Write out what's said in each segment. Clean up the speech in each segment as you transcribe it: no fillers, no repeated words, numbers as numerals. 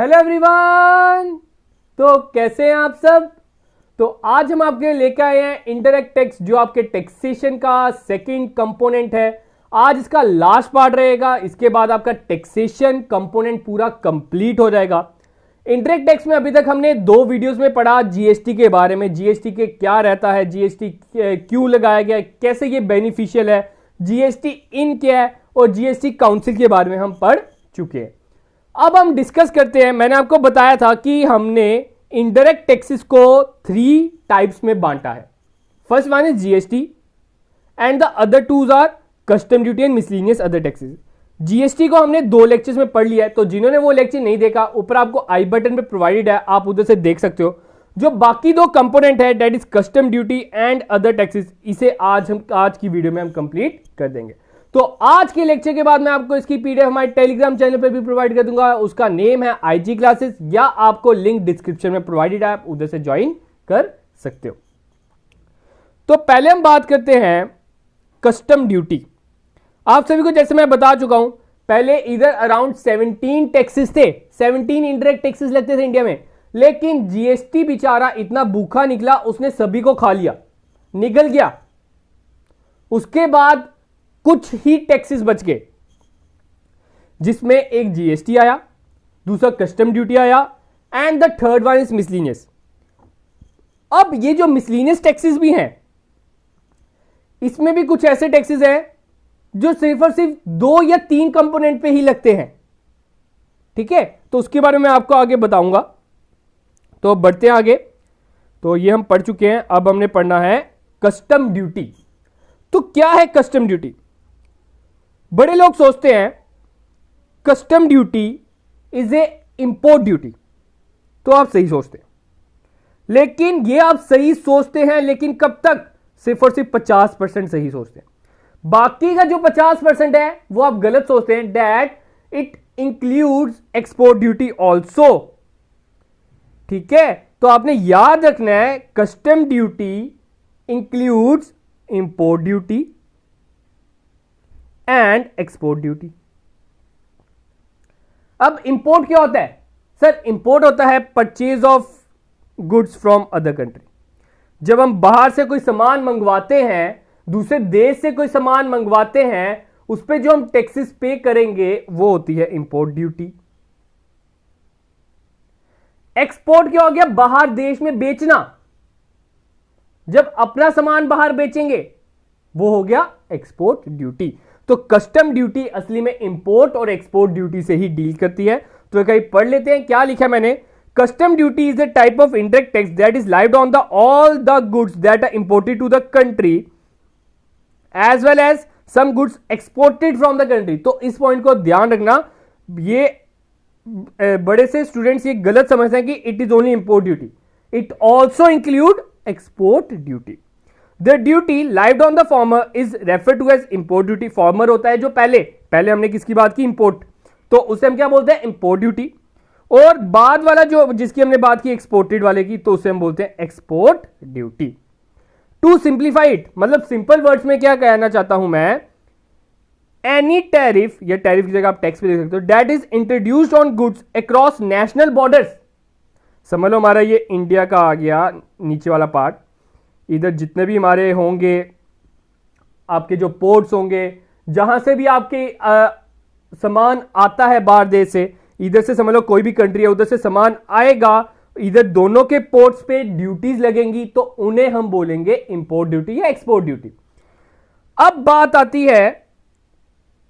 Hello everyone. तो कैसे हैं आप सब। तो आज हम आपके लिए लेकर आए हैं इंडायरेक्ट टैक्स, जो आपके टैक्सेशन का सेकंड कंपोनेंट है। आज इसका लास्ट पार्ट रहेगा, इसके बाद आपका टैक्सेशन कंपोनेंट पूरा कंप्लीट हो जाएगा। इंडायरेक्ट टैक्स में अभी तक हमने 2 वीडियोस में पढ़ा जीएसटी के बारे में, जीएसटी के क्या रहता है, जीएसटी क्यों लगाया गया है, कैसे ये बेनिफिशियल है, जीएसटी इन क्या है और जीएसटी काउंसिल के बारे में हम पढ़ चुके हैं। अब हम डिस्कस करते हैं। मैंने आपको बताया था कि हमने इनडायरेक्ट टैक्सेस को 3 टाइप्स में बांटा है। First one is GST and the other twos are custom duty and miscellaneous other taxes. GST को हमने 2 लेक्चर्स में पढ़ लिया है, तो जिन्होंने वो लेक्चर नहीं देखा, ऊपर आपको आई बटन पे प्रोवाइडेड है, आप उधर से देख सकते हो। जो बाकी 2 कंपोनेंट है, that is custom duty and other taxes, इसे आज की वीडियो में हम कंप्लीट कर देंगे। तो आज के लेक्चर के बाद मैं आपको इसकी पीडीएफ हमारे टेलीग्राम चैनल पे भी प्रोवाइड कर दूंगा। उसका नेम है आईजी क्लासेस, या आपको लिंक डिस्क्रिप्शन में प्रोवाइडेड है, आप उधर से ज्वाइन कर सकते हो। तो पहले हम बात करते हैं कस्टम ड्यूटी। आप सभी को जैसे मैं बता चुका हूं, पहले इधर अराउंड 17 टैक्सेस थे, 17 इनडायरेक्ट टैक्सेस लगते थे इंडिया में। लेकिन जीएसटी बेचारा इतना भूखा निकला, उसने सभी को खा लिया, निगल गया। उसके बाद कुछ ही टैक्सेस बच गए, जिसमें एक जीएसटी आया, दूसरा कस्टम ड्यूटी आया and the third one is miscellaneous. अब ये जो मिसलेनियस टैक्सेस भी हैं, इसमें भी कुछ ऐसे टैक्सेस हैं जो सिर्फ और सिर्फ 2 या 3 कंपोनेंट पे ही लगते हैं। ठीक है, तो उसके बारे में आपको आगे बताऊंगा। तो बढ़ते हैं आगे। तो ये हम पढ़ चुके हैं, अब हमने पढ़ना है कस्टम ड्यूटी। तो क्या है कस्टम ड्यूटी? बड़े लोग सोचते हैं custom duty is a import duty, तो आप सही सोचते हैं। लेकिन ये आप सही सोचते हैं, लेकिन कब तक? सिर्फ और सिर्फ 50% सही सोचते हैं। बाकी का जो 50% है वो आप गलत सोचते हैं। That it includes export duty also. ठीक है, तो आपने याद रखना है custom duty includes import duty and export duty. अब इंपोर्ट क्या होता है? सर, इंपोर्ट होता है purchase of goods from other country. जब हम बाहर से कोई सामान मंगवाते हैं, दूसरे देश से कोई सामान मंगवाते हैं, उस पर जो हम टैक्सेस पे करेंगे वो होती है इंपोर्ट ड्यूटी। एक्सपोर्ट क्या हो गया? बाहर देश में बेचना। जब अपना सामान बाहर बेचेंगे वो हो गया एक्सपोर्ट ड्यूटी। तो कस्टम ड्यूटी असली में इंपोर्ट और एक्सपोर्ट ड्यूटी से ही डील करती है। तो कहीं पढ़ लेते हैं क्या लिखा मैंने। Custom duty is a type of indirect tax that is levied on the all the goods that are imported to the country as well as some goods exported from the country. तो इस point को ध्यान रखना, ये बड़े से students ये गलत समझते हैं कि it is only import duty, it also include export duty. The duty levied on the former is refer to as import duty. Former होता है जो पहले हमने किसकी बात की? इंपोर्ट, तो उसे हम क्या बोलते हैं? Import duty. और बाद वाला जो जिसकी हमने बात की एक्सपोर्टेड वाले की, तो उसे हम बोलते हैं export duty. To simplify it, मतलब सिंपल वर्ड्स में क्या कहना चाहता हूं मैं, एनी टैरिफ, या टैरिफ की जगह आप टैक्स भी देख सकते हो, that is introduced on goods across national borders. समझ लो हमारा ये इंडिया का आ गया नीचे वाला पार्ट। इधर जितने भी हमारे होंगे, आपके जो पोर्ट्स होंगे, जहां से भी आपके सामान आता है बाहर देश से, इधर से समझ लो कोई भी कंट्री है, उधर से सामान आएगा, इधर दोनों के पोर्ट्स पे ड्यूटीज लगेंगी, तो उन्हें हम बोलेंगे इंपोर्ट ड्यूटी या एक्सपोर्ट ड्यूटी। अब बात आती है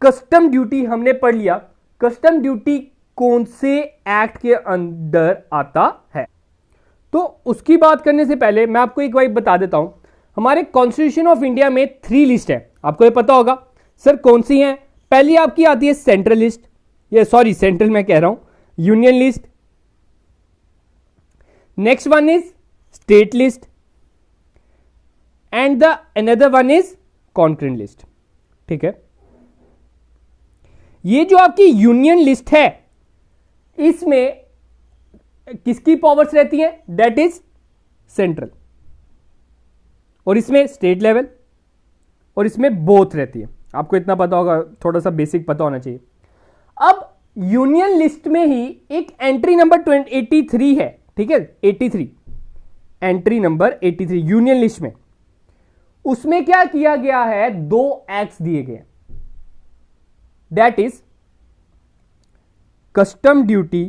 कस्टम ड्यूटी। हमने पढ़ लिया कस्टम ड्यूटी कौन से एक्ट के अंदर आता है। तो उसकी बात करने से पहले मैं आपको एक बात बता देता हूं। हमारे कॉन्स्टिट्यूशन ऑफ इंडिया में 3 लिस्ट है, आपको ये पता होगा। सर कौन सी है? पहली आपकी आती है सेंट्रल लिस्ट, ये सॉरी सेंट्रल मैं कह रहा हूं, union list. Next one is state list and the another one is concurrent list. ठीक है, ये जो आपकी यूनियन लिस्ट है, इसमें किसकी पावर्स रहती है? दैट इज सेंट्रल, और इसमें स्टेट लेवल, और इसमें बोथ रहती है। आपको इतना पता होगा, थोड़ा सा बेसिक पता होना चाहिए। अब यूनियन लिस्ट में ही एक एंट्री नंबर 83 है, ठीक है, 83 एंट्री नंबर 83 यूनियन लिस्ट में, उसमें क्या किया गया है, 2 एक्ट्स दिए गए, that is custom duty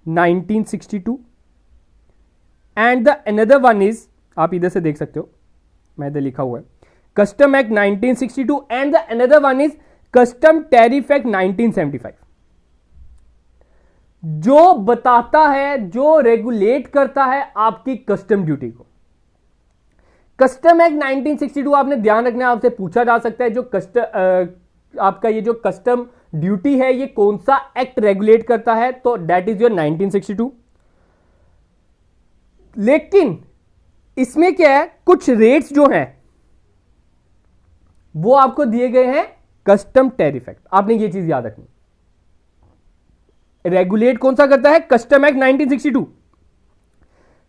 1962 and the another one is, आप इधर से देख सकते हो, मैं इधर लिखा हुआ है custom act 1962 and the another one is custom tariff act 1975, जो बताता है, जो रेगुलेट करता है आपकी कस्टम ड्यूटी को। कस्टम एक्ट 1962 आपने ध्यान रखना है, आपसे पूछा जा सकता है जो आपका ये जो कस्टम ड्यूटी है ये कौन सा एक्ट रेगुलेट करता है, तो दैट इज योर 1962। लेकिन इसमें क्या है, कुछ रेट्स जो हैं वो आपको दिए गए हैं कस्टम टैरिफ एक्ट, आपने ये चीज याद रखनी। रेगुलेट कौन सा करता है, कस्टम एक्ट 1962,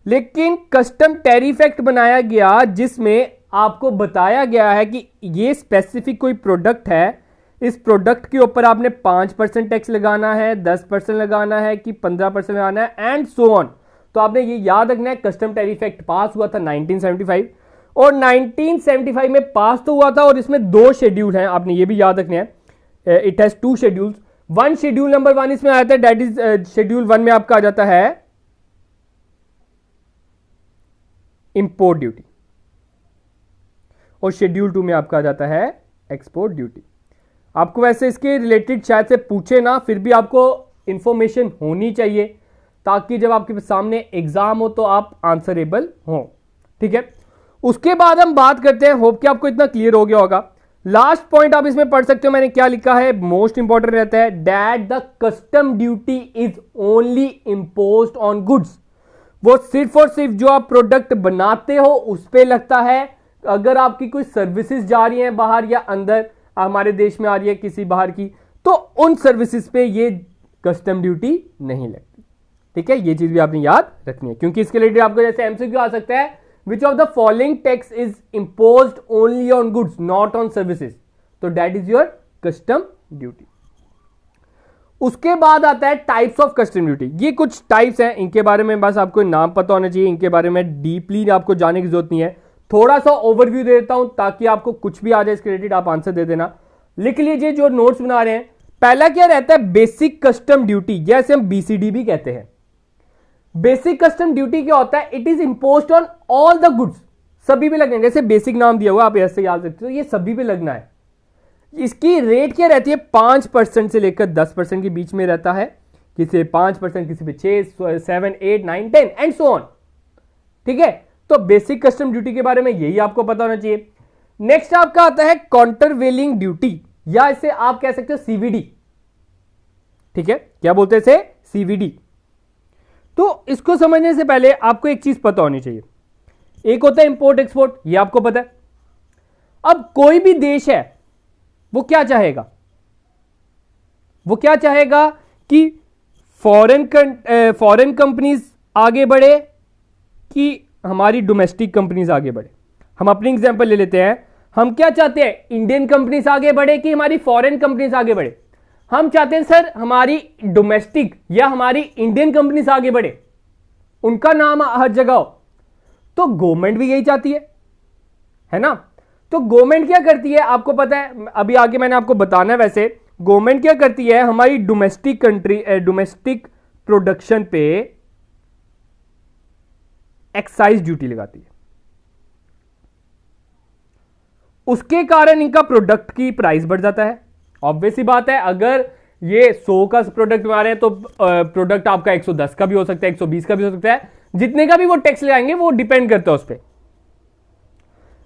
लेकिन कस्टम टैरिफ एक्ट बनाया गया जिसमें आपको बताया गया है कि ये स्पेसिफिक कोई प्रोडक्ट है, इस प्रोडक्ट के ऊपर आपने 5% टैक्स लगाना है, 10% लगाना है कि 15% लगाना है एंड सो ऑन। तो आपने ये याद रखना है, कस्टम टैरिफ एक्ट पास हुआ था 1975 और 1975 में पास तो हुआ था और इसमें 2 शेड्यूल हैं, आपने ये भी याद रखने हैं, it has 2 schedules. One schedule number 1 इसमें आता है, दैट इज शेड्यूल 1 में आपका आ जाता है इंपोर्ट ड्यूटी और शेड्यूल 2 में आपका आ जाता है एक्सपोर्ट ड्यूटी। आपको वैसे इसके रिलेटेड शायद से पूछे ना, फिर भी आपको इंफॉर्मेशन होनी चाहिए ताकि जब आपके सामने एग्जाम हो तो आप आंसरेबल हो, ठीक है। उसके बाद हम बात करते हैं, होप कि आपको इतना क्लियर हो गया होगा। लास्ट पॉइंट आप इसमें पढ़ सकते हो, मैंने क्या लिखा है, मोस्ट इंपॉर्टेंट रहता है, that the custom duty is only imposed on goods. वो सिर्फ और सिर्फ जो आप प्रोडक्ट बनाते हो उस पे लगता है। अगर आपकी कोई सर्विसेज जा रही हैं बाहर या अंदर, हमारे देश में आ रही है किसी बाहर की, तो उन सर्विसेज पे ये कस्टम ड्यूटी नहीं लगती, ठीक है। ये चीज भी आपने याद रखनी है, क्योंकि इसके रिलेटेड आपको जैसे एमसीक्यू आ सकता है, which of the following tax is imposed only on goods not on services, तो that is your custom duty। उसके बाद आता है टाइप्स ऑफ कस्टम ड्यूटी। ये कुछ टाइप्स हैं, इनके बारे में बस आपको नाम पता होना चाहिए, इनके बारे में डीपली आपको जानने की जरूरत नहीं है। थोड़ा सा ओवरव्यू दे देता हूं ताकि आपको कुछ भी आ जाए इसके रिलेटेड आप आंसर दे देना। लिख लीजिए जो नोट्स बना रहे हैं। पहला क्या रहता है, बेसिक कस्टम ड्यूटी, जैसे हम बीसीडी भी कहते हैं। बेसिक कस्टम ड्यूटी क्या होता है, it is imposed on all the goods, सभी पे लगना है। जैसे बेसिक नाम दिया हुआ आप ऐसे याद रखते हो, ये सभी पे लगना है। इसकी रेट क्या रहती है, 5% से लेकर 10% के बीच में रहता है, किसी पे 5%, किसी पे 6, 7, 8, 9, 10 एंड सो ऑन, ठीक है। तो बेसिक कस्टम ड्यूटी के बारे में यही आपको पता होना चाहिए। नेक्स्ट आपका आता है काउंटरवेलिंग ड्यूटी, या इसे आप कह सकते हो सीवीडी, ठीक है। क्या बोलते हैं इसे, सीवीडी। तो इसको समझने से पहले आपको एक चीज पता होनी चाहिए, एक होता है इंपोर्ट एक्सपोर्ट, ये आपको पता है। अब कोई भी देश है वो क्या चाहेगा, वो क्या चाहेगा कि फॉरेन कंपनीज आगे बढ़े कि हमारी डोमेस्टिक कंपनीज आगे बढ़े। हम अपनी एग्जांपल ले लेते हैं, हम क्या चाहते हैं, इंडियन कंपनीज आगे बढ़े कि हमारी फॉरेन कंपनीज आगे बढ़े। हम चाहते हैं सर हमारी डोमेस्टिक या हमारी इंडियन कंपनीज आगे बढ़े, उनका नाम हर जगह हो। तो गवर्नमेंट भी यही चाहती है ना। तो गवर्नमेंट क्या करती है आपको पता है, अभी आगे मैंने आपको बताना है। वैसे गवर्नमेंट क्या करती है, हमारी डोमेस्टिक प्रोडक्शन पे एक्साइज ड्यूटी लगाती है। उसके कारण इनका प्रोडक्ट की प्राइस बढ़ जाता है। ऑब्वियस सी बात है, अगर ये 100 का प्रोडक्ट बना रहे हैं तो प्रोडक्ट आपका 110 का भी हो सकता है, 120 का भी हो सकता है। जितने का भी वो टैक्स लगाएंगे वो डिपेंड करता है उस पर।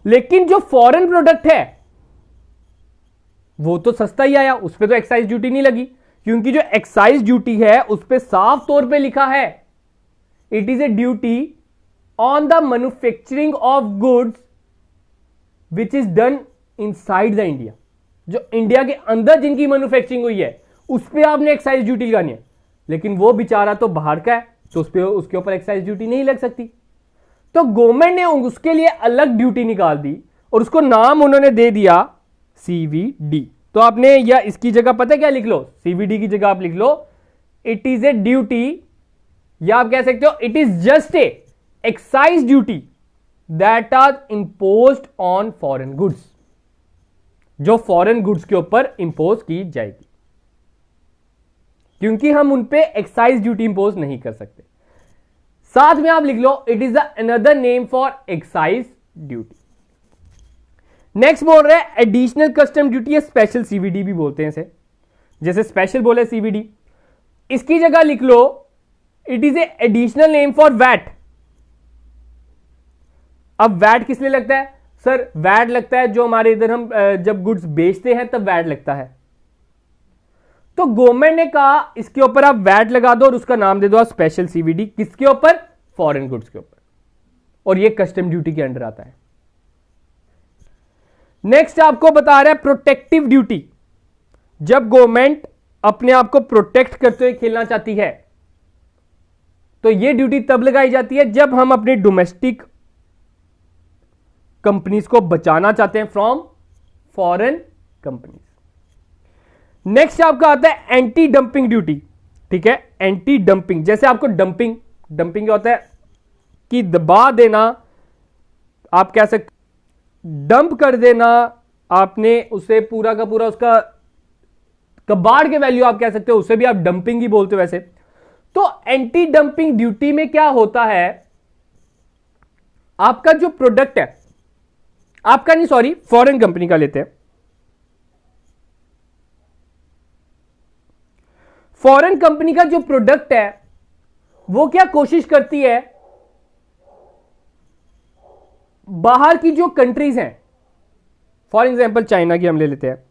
लेकिन जो फॉरेन प्रोडक्ट है वो तो सस्ता ही आया, उस पर तो एक्साइज ड्यूटी नहीं लगी, क्योंकि जो एक्साइज ड्यूटी है उस पर साफ तौर पे लिखा है, it is a duty on the manufacturing of goods which is done inside the India. जो इंडिया के अंदर जिनकी मैन्युफैक्चरिंग हुई है उस पर आपने एक्साइज ड्यूटी लगानी है। लेकिन वो बेचारा तो बाहर का है, तो उसके ऊपर एक्साइज ड्यूटी नहीं लग सकती। तो गवर्नमेंट ने उसके लिए अलग ड्यूटी निकाल दी और उसको नाम उन्होंने दे दिया सीवीडी। तो आपने या इसकी जगह पता है क्या लिख लो, सीवीडी की जगह आप लिख लो इट इज ए ड्यूटी, या आप कह सकते हो it is just a excise duty that are imposed on foreign goods, जो फॉरेन गुड्स के ऊपर इंपोज की जाएगी, क्योंकि हम उन पे एक्साइज ड्यूटी इंपोज नहीं कर सकते। साथ में आप लिख लो it is another name for excise duty. Next बोल रहे हैं एडिशनल कस्टम ड्यूटी या स्पेशल सीवीडी भी बोलते हैं इसे, जैसे स्पेशल बोले सीवीडी, इसकी जगह लिख लो it is a additional name for VAT. अब वैट किस लिए लगता है सर? वैट लगता है जो हमारे इधर हम जब गुड्स बेचते हैं तब वैट लगता है, तो गवर्नमेंट ने कहा इसके ऊपर आप वैट लगा दो और उसका नाम दे दो स्पेशल सीवीडी। किसके ऊपर? फॉरेन गुड्स के ऊपर, और ये कस्टम ड्यूटी के अंडर आता है। नेक्स्ट आपको बता रहा है प्रोटेक्टिव ड्यूटी। जब गवर्नमेंट अपने आप को प्रोटेक्ट करते हुए खेलना चाहती है तो यह ड्यूटी तब लगाई जाती है जब हम अपने डोमेस्टिक कंपनीज को बचाना चाहते हैं फ्रॉम फॉरेन कंपनीज। नेक्स्ट आपका आता है एंटी डंपिंग ड्यूटी। ठीक है, एंटी डंपिंग, जैसे आपको डंपिंग क्या होता है कि दबा देना, आप कह सकते डंप कर देना, आपने उसे पूरा का पूरा उसका कबाड़ के वैल्यू आप कह सकते हो, उसे भी आप डंपिंग ही बोलते हो वैसे। तो एंटी डंपिंग ड्यूटी में क्या होता है, आपका जो प्रोडक्ट है, आपका नहीं सॉरी फॉरेन कंपनी का लेते हैं, फॉरेन कंपनी का जो प्रोडक्ट है वो क्या कोशिश करती है, बाहर की जो कंट्रीज हैं, फॉर एग्जांपल चाइना की हम ले लेते हैं,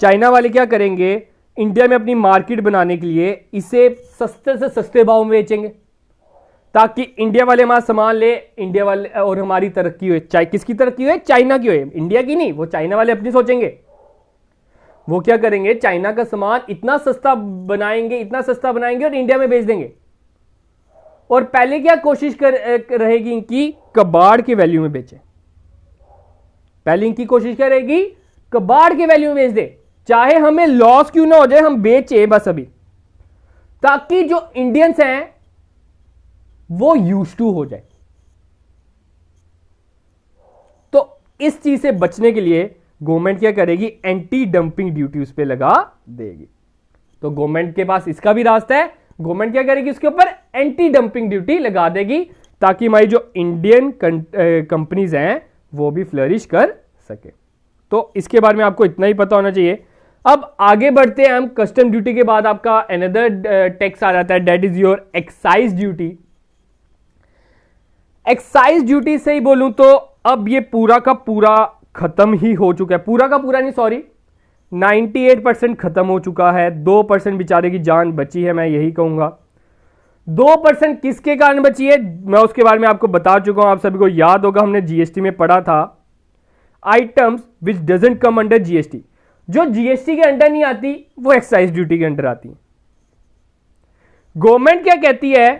चाइना वाले क्या करेंगे, इंडिया में अपनी मार्केट बनाने के लिए इसे सस्ते से सस्ते भाव में बेचेंगे ताकि इंडिया वाले हमारा सामान ले, इंडिया वाले और हमारी तरक्की हो। चाहे किसकी तरक्की हो? चाइना की हो, इंडिया की नहीं। वो चाइना वाले अपनी सोचेंगे, वो क्या करेंगे, चाइना का सामान इतना सस्ता बनाएंगे और इंडिया में बेच देंगे। और पहले क्या कोशिश रहेगी इनकी, कबाड़ के वैल्यू में बेचे। पहले इनकी कोशिश क्या रहेगी, कबाड़ के वैल्यू में बेच दे, चाहे हमें लॉस क्यों ना हो जाए, हम बेचे बस अभी, ताकि जो इंडियंस हैं वो यूज्ड टू हो जाए। तो इस चीज से बचने के लिए गवर्नमेंट क्या करेगी, एंटी डंपिंग ड्यूटी उस पर लगा देगी। तो गवर्नमेंट के पास इसका भी रास्ता है, गवर्नमेंट क्या करेगी, उसके ऊपर एंटी डंपिंग ड्यूटी लगा देगी ताकि हमारी जो इंडियन कंपनीज हैं वो भी फ्लरिश कर सके। तो इसके बारे में आपको इतना ही पता होना चाहिए। अब आगे बढ़ते हैं हम, कस्टम ड्यूटी के बाद आपका अनदर टैक्स आ जाता है, that is your excise duty. Excise duty से ही बोलूं तो अब ये पूरा का पूरा खत्म ही हो चुका है, पूरा का पूरा नहीं सॉरी 98% खत्म हो चुका है। 2% बेचारे की जान बची है, मैं यही कहूंगा। 2% किसके कारण बची है, मैं उसके बारे में आपको बता चुका हूं। आप सभी को याद होगा, हमने जीएसटी में पढ़ा था, items which doesn't come under GST, जो जीएसटी के अंडर नहीं आती वो एक्साइज ड्यूटी के अंडर आती। गवर्नमेंट क्या कहती है,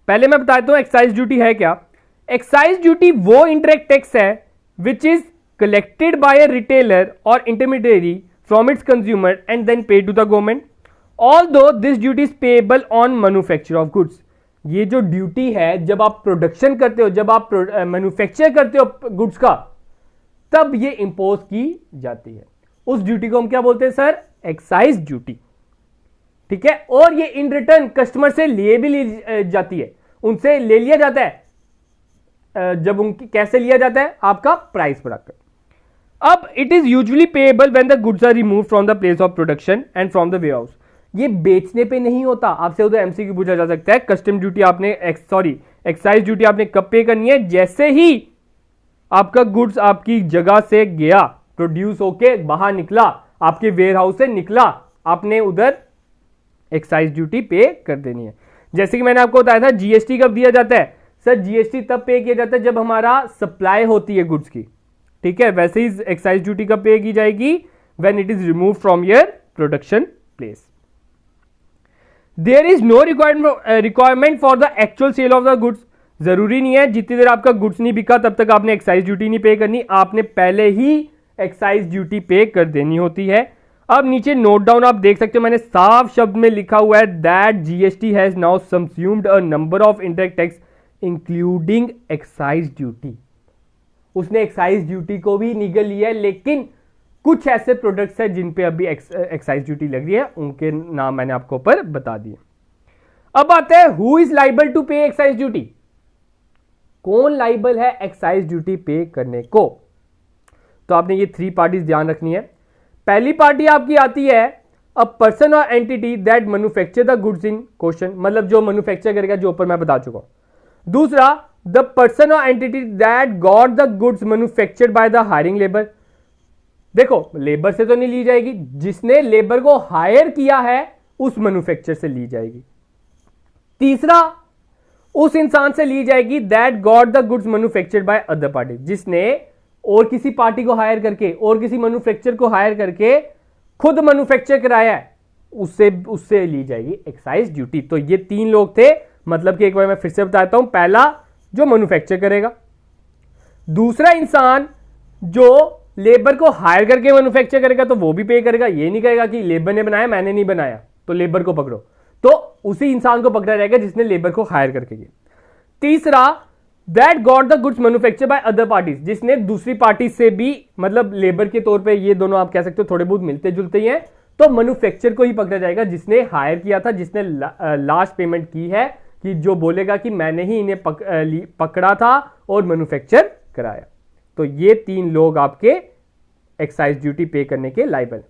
पहले मैं बता देता हूं एक्साइज ड्यूटी है क्या। एक्साइज ड्यूटी वो इंडायरेक्ट टैक्स है which is collected by a retailer और intermediary from its consumer and then paid to the government, although this duty is payable on manufacture of goods. ये जो duty है, जब आप प्रोडक्शन करते हो, जब आप मैन्युफैक्चर करते हो गुड्स का, तब ये इंपोज की जाती है। उस ड्यूटी को हम क्या बोलते हैं सर, एक्साइज ड्यूटी। ठीक है, और ये इन रिटर्न कस्टमर से लिए भी ली जाती है, उनसे ले लिया जाता है। जब उनकी कैसे लिया जाता है, आपका प्राइस बढ़ाकर। अब it is usually payable when the goods are remove from the place of production and from the warehouse. ये बेचने पे नहीं होता, आपसे उधर एमसीक्यू पूछा जा सकता है। कस्टम ड्यूटी आपने एक्साइज ड्यूटी आपने कब पे करनी है, जैसे ही आपका गुड्स आपकी जगह से गया, प्रोड्यूस होके बाहर निकला, आपके वेयर हाउस से निकला, आपने उधर एक्साइज ड्यूटी पे कर देनी है। जैसे कि मैंने आपको बताया था, जीएसटी कब दिया जाता है सर, जीएसटी तब पे किया जाता है जब हमारा सप्लाई होती है गुड्स की। ठीक है, वैसे ही एक्साइज ड्यूटी कब पे की जाएगी, when it is remove from your production place. There is no requirement for the actual sale of the goods. जरूरी नहीं है जितनी देर आपका गुड्स नहीं बिका तब तक आपने एक्साइज ड्यूटी नहीं पे करनी, आपने पहले ही एक्साइज ड्यूटी पे कर देनी होती है। अब नीचे नोट डाउन आप देख सकते हो, मैंने साफ शब्द में लिखा हुआ है that GST has now subsumed a number of indirect tax including excise duty. उसने एक्साइज ड्यूटी को भी निगल लिया है, लेकिन कुछ ऐसे प्रोडक्ट्स हैं जिन पे अभी एक्साइज ड्यूटी लग रही है, उनके नाम मैंने आपको ऊपर बता दिए। अब आते हैं हु इज लाइबल टू पे एक्साइज ड्यूटी। कौन लाइबल है एक्साइज ड्यूटी पे करने को? तो आपने ये 3 पार्टीज ध्यान रखनी है। पहली पार्टी आपकी आती है अ पर्सन और entity that manufacture the goods in question, मतलब जो मैन्युफैक्चर करेगा, जो ऊपर मैं बता चुका हूं। दूसरा, द पर्सन और entity that got the goods manufactured by the hiring labour. देखो, लेबर से तो नहीं ली जाएगी, जिसने लेबर को हायर किया है उस मैन्युफैक्चर से ली जाएगी। तीसरा, उस इंसान से ली जाएगी that got the goods manufactured by other party, जिसने और किसी पार्टी को हायर करके और किसी मैन्युफैक्चर को हायर करके खुद मैन्युफैक्चर कराया है, उससे ली जाएगी एक्साइज ड्यूटी। तो ये 3 लोग थे, मतलब कि एक बार मैं फिर से बताता हूं। पहला, जो मैन्युफैक्चर करेगा। दूसरा इंसान जो लेबर को हायर करके मैन्युफैक्चर करेगा, तो वो भी पे करेगा। ये नहीं कहेगा कि लेबर ने बनाया, मैंने नहीं बनाया, तो लेबर को पकड़ो, तो उसी इंसान को पकड़ा जाएगा जिसने लेबर को हायर करके किया। तीसरा, that got the goods manufacture by other parties, जिसने दूसरी पार्टी से भी, मतलब लेबर के तौर पे ये दोनों आप कह सकते हो थोड़े बहुत मिलते जुलते ही हैं, तो मैन्युफैक्चर को ही पकड़ा जाएगा जिसने हायर किया था, जिसने लास्ट पेमेंट की है, कि जो बोलेगा कि मैंने ही इन्हें पकड़ा था और मैन्युफैक्चर कराया। तो ये 3 लोग आपके एक्साइज ड्यूटी पे करने के लायबल।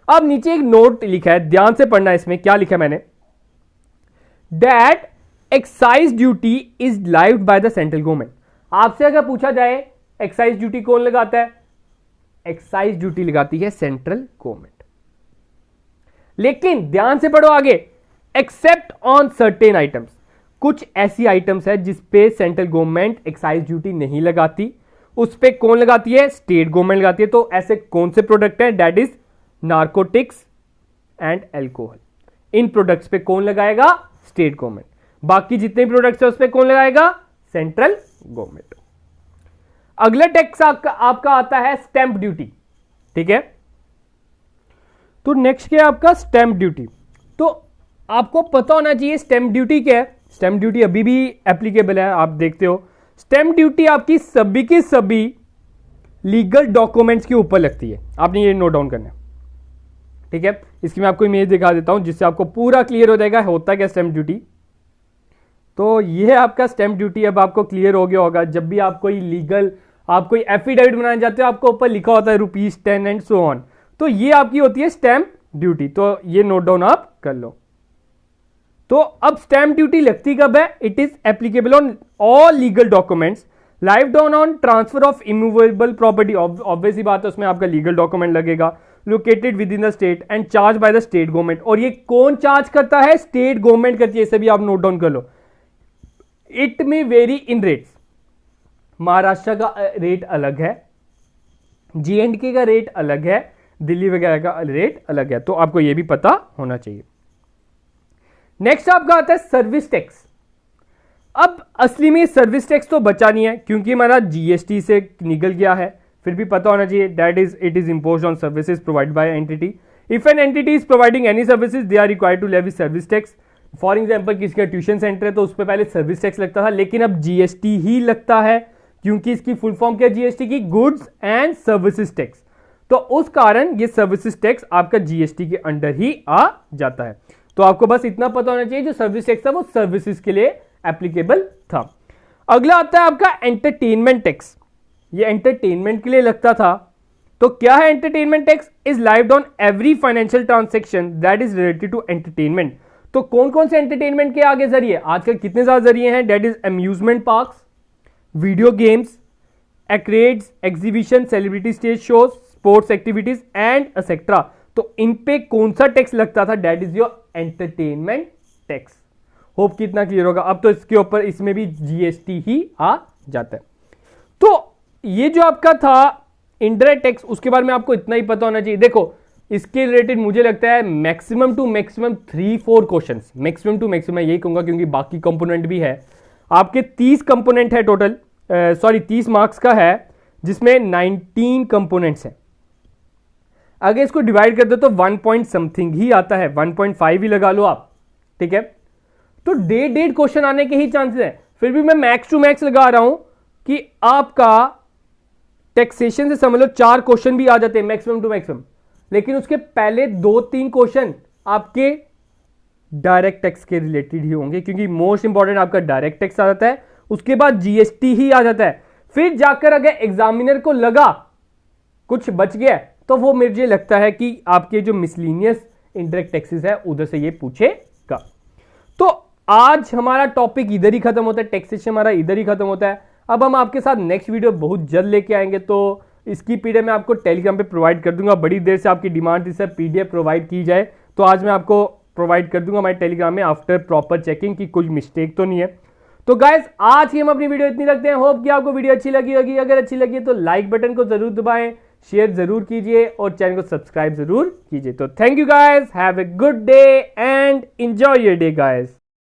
अब नीचे एक नोट लिखा है, ध्यान से पढ़ना। इसमें क्या लिखा है मैंने? That excise duty is lived by the central government. आपसे अगर पूछा जाए एक्साइज ड्यूटी कौन लगाता है, एक्साइज ड्यूटी लगाती है सेंट्रल गवर्नमेंट। लेकिन ध्यान से पढ़ो आगे, एक्सेप्ट ऑन सर्टेन आइटम्स। कुछ ऐसी आइटम्स है जिसपे सेंट्रल गवर्नमेंट एक्साइज ड्यूटी नहीं लगाती, उस पे कौन लगाती है? स्टेट गवर्नमेंट लगाती है। तो ऐसे कौन से प्रोडक्ट हैं? That is narcotics and alcohol. In products पे कौन लगाएगा? State government. बाकी जितने प्रोडक्ट्स है उस पे कौन लगाएगा? Central government. अगला टैक्स आपका आता है स्टैंप ड्यूटी। ठीक है, तो नेक्स्ट क्या है आपका? Stamp duty. तो आपको पता होना चाहिए स्टैंप ड्यूटी क्या है। स्टैंप ड्यूटी अभी भी एप्लीकेबल है, आप देखते हो। स्टैंप ड्यूटी आपकी सभी की सभी लीगल डॉक्यूमेंट्स के ऊपर लगती है। आपने ये नोट डाउन करना है, ठीक है। इसकी मैं आपको इमेज दिखा देता हूं जिससे आपको पूरा क्लियर हो जाएगा होता क्या स्टैंप ड्यूटी। तो ये आपका स्टैंप ड्यूटी अब आपको क्लियर हो गया होगा। जब भी आप कोई लीगल, आप कोई एफिडेविट बनाने जाते हो, आपको ऊपर लिखा होता है ₹10 एंड सो ऑन। तो ये आपकी होती है स्टैंप ड्यूटी। तो ये नोट डाउन आप कर लो। तो अब स्टैंप ड्यूटी लगती कब है? It is applicable on all legal documents live down on transfer of immovable property. Obviously बात है, उसमें आपका लीगल डॉक्यूमेंट लगेगा। Located with in the state and charge by the state government. और ये कौन चार्ज करता है? स्टेट गवर्नमेंट करती है। इसे भी आप नोट डाउन कर लो। इट में वेरी इन रेट्स। महाराष्ट्र का रेट अलग है, J&K का रेट अलग है, दिल्ली वगैरह का रेट अलग है। तो आपको यह भी पता होना चाहिए। नेक्स्ट आपका आता है सर्विस टैक्स। अब असली में सर्विस टैक्स तो बचा नहीं है क्योंकि हमारा जीएसटी से निकल गया है, फिर भी पता होना चाहिए that is it is imposed on services provide by entity. If an entity is providing any services they are required to levy service tax. For example किसी का ट्यूशन सेंटर है तो उस पर पहले सर्विस टैक्स लगता था, लेकिन अब जीएसटी ही लगता है क्योंकि इसकी फुल फॉर्म क्या जीएसटी की? Goods and services tax. तो उस कारण ये सर्विसेज टैक्स आपका जीएसटी के अंडर ही आ जाता है। तो आपको बस इतना पता होना चाहिए जो सर्विस टैक्स था वो सर्विसेज के लिए एप्लीकेबल था। अगला आता है आपका एंटरटेनमेंट टैक्स। ये एंटरटेनमेंट के लिए लगता था। तो क्या है entertainment tax? Is levied on every financial transaction that is related to entertainment. तो कौन कौन से एंटरटेनमेंट के आगे जरिए? आजकल कितने ज्यादा जरिए हैं? That is amusement parks, video games, arcades, exhibition, celebrity stage shows, sports activities and etcetera. तो इन पे कौन सा टैक्स लगता था? That is your entertainment tax. Hope कितना क्लियर होगा। अब तो इसके ऊपर इसमें भी जीएसटी ही आ जाता है। तो ये जो आपका था इनडायरेक्ट टैक्स, उसके बारे में आपको इतना ही पता होना चाहिए। देखो इसके रिलेटेड मुझे लगता है maximum to maximum 3-4 questions, maximum to maximum मैं यही कहूंगा क्योंकि बाकी कंपोनेंट भी है। आपके 30 कंपोनेंट है टोटल, 30 मार्क्स का है जिसमें 19 कंपोनेंट्स हैं। अगर इसको डिवाइड कर दो तो 1 पॉइंट समथिंग ही आता है, 1.5 ही लगा लो आप, ठीक है। तो डेढ़ क्वेश्चन आने के ही चांसेस है। फिर भी मैं मैक्स टू मैक्स लगा रहा हूं कि आपका टैक्सेशन से समझ लो 4 क्वेश्चन भी आ जाते हैं मैक्सिमम टू मैक्सिमम, लेकिन उसके पहले 2-3 क्वेश्चन आपके डायरेक्ट टैक्स के रिलेटेड ही होंगे, क्योंकि मोस्ट इंपॉर्टेंट आपका डायरेक्ट टैक्स आ जाता है, उसके बाद जीएसटी ही आ जाता है। फिर जाकर अगर एग्जामिनर को लगा कुछ बच गया तो वो मुझे लगता है कि आपके जो मिसलिनियस इनडायरेक्ट टैक्सेस है उधर से ये पूछेगा। तो आज हमारा टॉपिक इधर ही खत्म होता है, टैक्सेशन हमारा इधर ही खत्म होता है। अब हम आपके साथ नेक्स्ट वीडियो बहुत जल्द लेके आएंगे, तो इसकी पीडीएफ मैं आपको टेलीग्राम पे प्रोवाइड कर दूंगा। बड़ी देर से आपकी डिमांड थी सर पीडीएफ प्रोवाइड की जाए, तो आज मैं आपको प्रोवाइड कर दूंगा हमारे टेलीग्राम में आफ्टर प्रॉपर चेकिंग की कुछ मिस्टेक तो नहीं है। तो गाइस आज की हम अपनी वीडियो इतनी रखते हैं। होप कि आपको वीडियो अच्छी लगी होगी। अगर अच्छी लगी तो लाइक बटन को जरूर दबाएं, शेयर जरूर कीजिए और चैनल को सब्सक्राइब जरूर कीजिए। तो thank you guys, have a good day and enjoy your day guys.